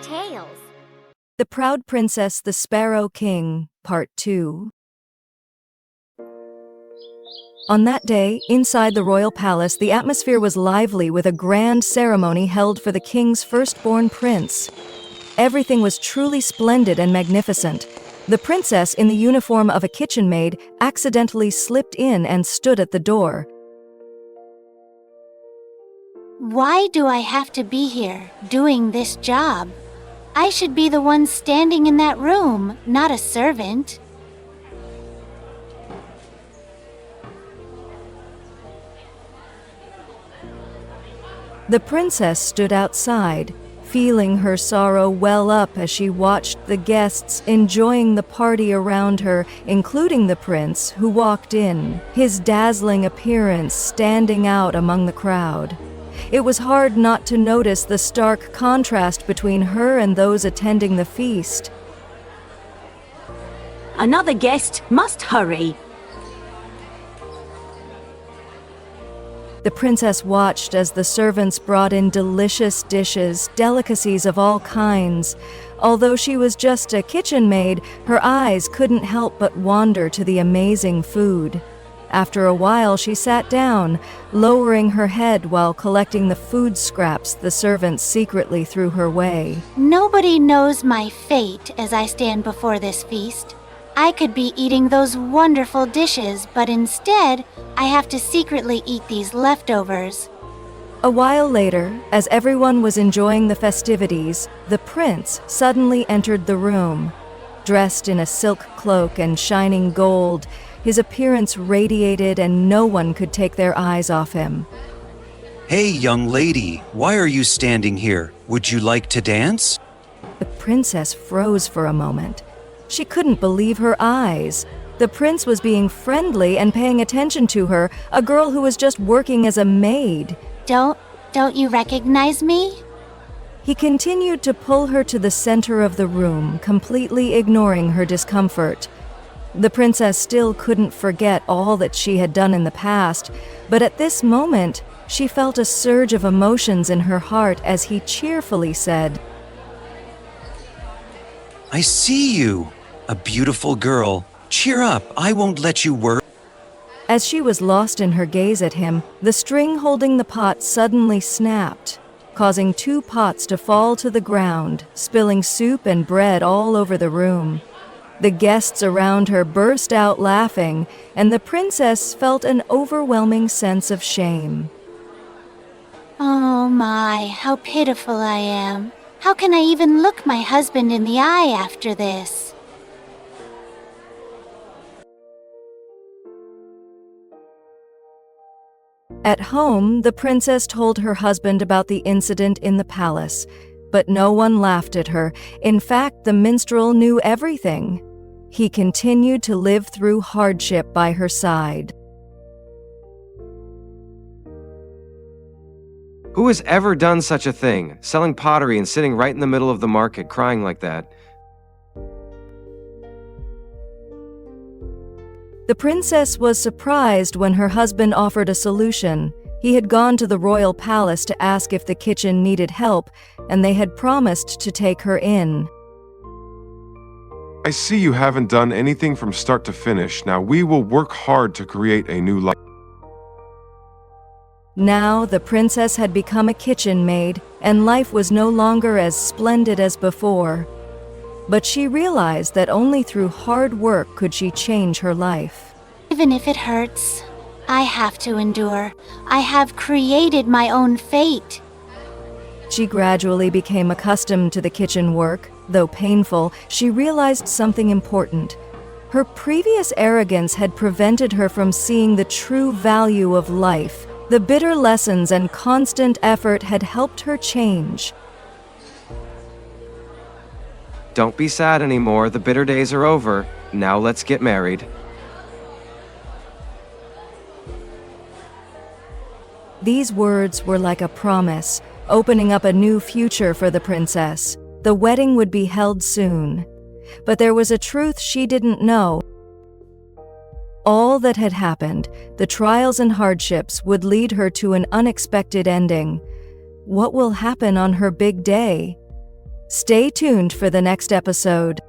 tales. The Proud Princess, the Sparrow King, Part 2. On that day, inside the royal palace, the atmosphere was lively with a grand ceremony held for the king's firstborn prince. Everything was truly splendid and magnificent. The princess, in the uniform of a kitchen maid, accidentally slipped in and stood at the door. Why do I have to be here, doing this job? I should be the one standing in that room, not a servant. The princess stood outside, feeling her sorrow well up as she watched the guests enjoying the party around her, including the prince, who walked in, his dazzling appearance standing out among the crowd. It was hard not to notice the stark contrast between her and those attending the feast. Another guest must hurry. The princess watched as the servants brought in delicious dishes, delicacies of all kinds. Although she was just a kitchen maid, her eyes couldn't help but wander to the amazing food. After a while, she sat down, lowering her head while collecting the food scraps the servants secretly threw her way. Nobody knows my fate as I stand before this feast. I could be eating those wonderful dishes, but instead, I have to secretly eat these leftovers. A while later, as everyone was enjoying the festivities, the prince suddenly entered the room. Dressed in a silk cloak and shining gold, his appearance radiated and no one could take their eyes off him. Hey, young lady, why are you standing here? Would you like to dance? The princess froze for a moment. She couldn't believe her eyes. The prince was being friendly and paying attention to her, a girl who was just working as a maid. Don't you recognize me? He continued to pull her to the center of the room, completely ignoring her discomfort. The princess still couldn't forget all that she had done in the past, but at this moment, she felt a surge of emotions in her heart as he cheerfully said, I see you, a beautiful girl. Cheer up, I won't let you worry. As she was lost in her gaze at him, the string holding the pot suddenly snapped, causing 2 pots to fall to the ground, spilling soup and bread all over the room. The guests around her burst out laughing, and the princess felt an overwhelming sense of shame. Oh my, how pitiful I am. How can I even look my husband in the eye after this? At home, the princess told her husband about the incident in the palace, but no one laughed at her. In fact, the minstrel knew everything. He continued to live through hardship by her side. Who has ever done such a thing, selling pottery and sitting right in the middle of the market crying like that? The princess was surprised when her husband offered a solution. He had gone to the royal palace to ask if the kitchen needed help, and they had promised to take her in. I see you haven't done anything from start to finish. Now we will work hard to create a new life. Now the princess had become a kitchen maid, and life was no longer as splendid as before. But she realized that only through hard work could she change her life. Even if it hurts, I have to endure. I have created my own fate. She gradually became accustomed to the kitchen work. Though painful, she realized something important. Her previous arrogance had prevented her from seeing the true value of life. The bitter lessons and constant effort had helped her change. Don't be sad anymore, the bitter days are over. Now let's get married. These words were like a promise, opening up a new future for the princess. The wedding would be held soon. But there was a truth she didn't know. All that had happened, the trials and hardships, would lead her to an unexpected ending. What will happen on her big day? Stay tuned for the next episode.